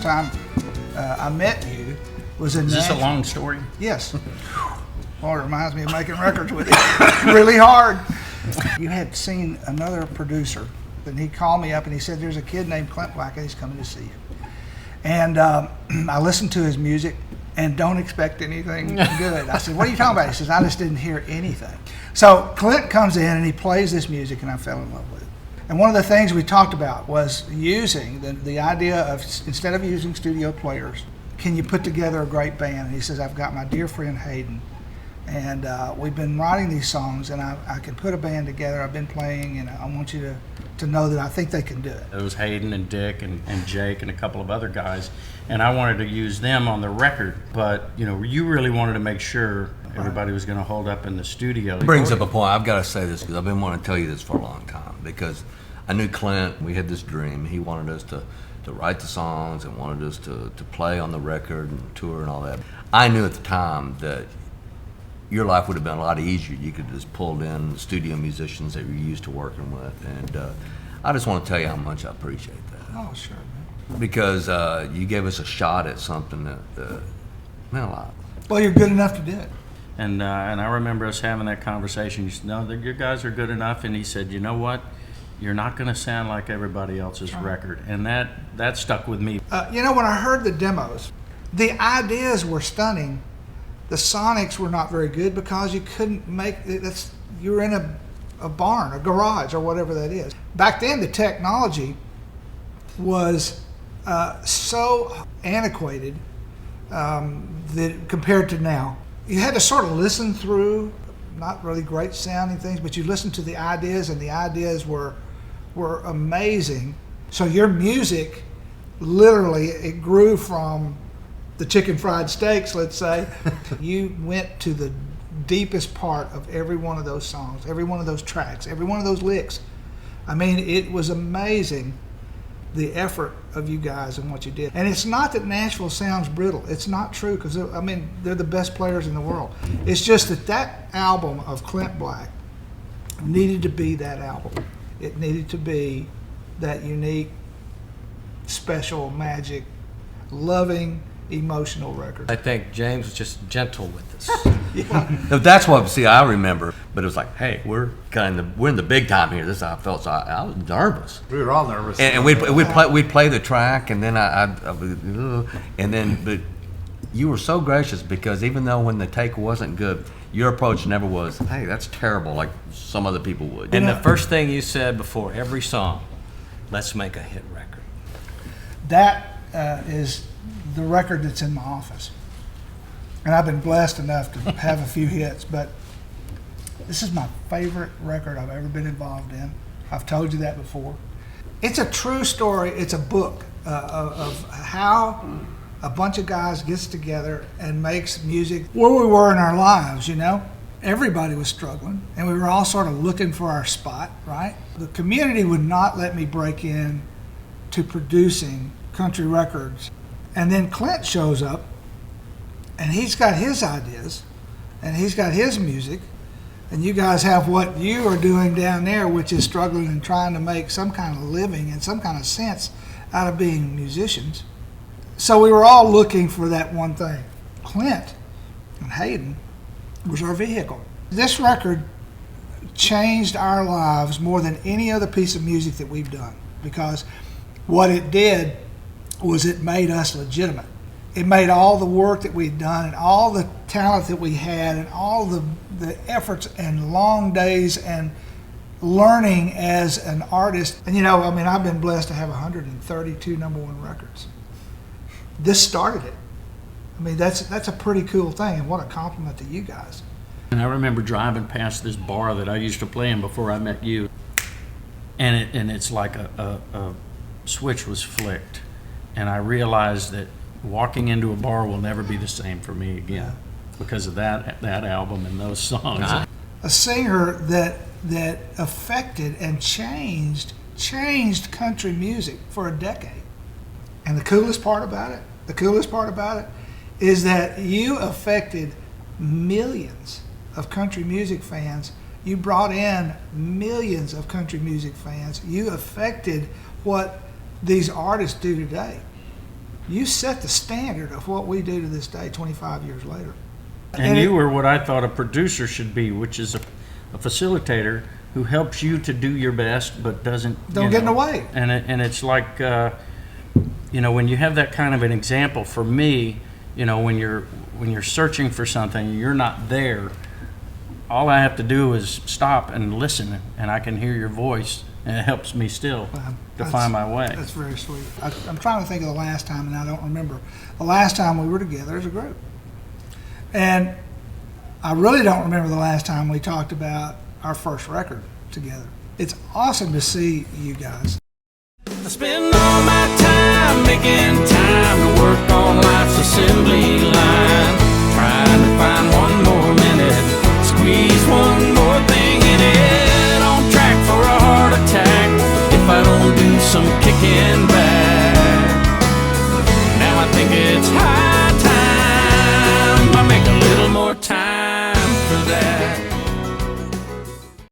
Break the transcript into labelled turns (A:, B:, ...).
A: time I met you was in
B: Is this a
A: Nashville.
B: long story?
A: Yes. Well, it reminds me of making records with you. Really hard. You had seen another producer, and he called me up and he said, there's a kid named Clint Black and he's coming to see you. And I listened to his music and don't expect anything good. I said, what are you talking about? He says, I just didn't hear anything. So Clint comes in and he plays this music and I fell in love with it. And one of the things we talked about was using the idea of, instead of using studio players, can you put together a great band? And he says, I've got my dear friend Hayden, and we've been writing these songs, and I can put a band together. I've been playing, and I want you to know that I think they can do it.
B: It was Hayden and Dick and Jake and a couple of other guys, and I wanted to use them on the record, but you really wanted to make sure everybody was going to hold up in the studio.
C: It brings up a point. I've got to say this because I've been wanting to tell you this for a long time, because I knew Clint. We had this dream. He wanted us to write the songs and wanted us to play on the record and tour and all that. I knew at the time that your life would have been a lot easier. You could just pulled in the studio musicians that you're used to working with, and I just want to tell you how much I appreciate that.
A: Oh, sure, man.
C: Because you gave us a shot at something that meant a lot.
A: Well, you're good enough to do it.
B: And I remember us having that conversation. You said, no, your guys are good enough. And he said, you know what? You're not going to sound like everybody else's record. And that stuck with me.
A: When I heard the demos, the ideas were stunning. The sonics were not very good because you couldn't make it. You were in a barn, a garage, or whatever that is. Back then, the technology was so antiquated that compared to now. You had to sort of listen through, not really great sounding things, but you listened to the ideas, and the ideas were amazing. So your music, literally, it grew from the chicken fried steaks, let's say. You went to the deepest part of every one of those songs, every one of those tracks, every one of those licks. I mean, it was amazing, the effort of you guys and what you did. And it's not that Nashville sounds brittle. It's not true, because, I mean, they're the best players in the world. It's just that album of Clint Black needed to be that album. It needed to be that unique, special, magic, loving, emotional record.
D: I think James was just gentle with us.
C: No, that's what, see, I remember, but it was like, hey, we're in the big time here. This is how I felt, so I was nervous.
E: We were all nervous.
C: And we'd play the track, and then but you were so gracious, because even though when the take wasn't good, your approach never was, hey, that's terrible, like some other people would.
D: And the first thing you said before every song, let's make a hit record.
A: That is the record that's in my office. And I've been blessed enough to have a few hits, but this is my favorite record I've ever been involved in. I've told you that before. It's a true story. It's a book of how a bunch of guys gets together and makes music where we were in our lives, Everybody was struggling, and we were all sort of looking for our spot, right? The community would not let me break in to producing country records. And then Clint shows up, and he's got his ideas, and he's got his music, and you guys have what you are doing down there, which is struggling and trying to make some kind of living and some kind of sense out of being musicians. So we were all looking for that one thing. Clint and Hayden was our vehicle. This record changed our lives more than any other piece of music that we've done, because what it did was it made us legitimate. It made all the work that we'd done and all the talent that we had and all the efforts and long days and learning as an artist. And I've been blessed to have 132 number one records. This started it. I mean, that's a pretty cool thing, and what a compliment to you guys.
B: And I remember driving past this bar that I used to play in before I met you, and it's like a switch was flicked, and I realized that walking into a bar will never be the same for me again because of that album and those songs.
A: A singer that affected and changed country music for a decade. And the coolest part about it is that you affected millions of country music fans. You brought in millions of country music fans. You affected what these artists do today. You set the standard of what we do to this day, 25 years later.
B: And you were what I thought a producer should be, which is a facilitator who helps you to do your best, but doesn't
A: Don't get in the way.
B: And it's like, when you have that kind of an example for me, when you're searching for something, you're not there. All I have to do is stop and listen, and I can hear your voice, and it helps me still to find my way.
A: That's very sweet. I'm trying to think of the last time, and I don't remember. The last time we were together as a group. And I really don't remember the last time we talked about our first record together. It's awesome to see you guys.
E: I spend all my time making time to work on life's assembly line, trying to find one more minute, squeeze one more thing in it, on track for a heart attack if I don't do some kicking back. Now I think it's high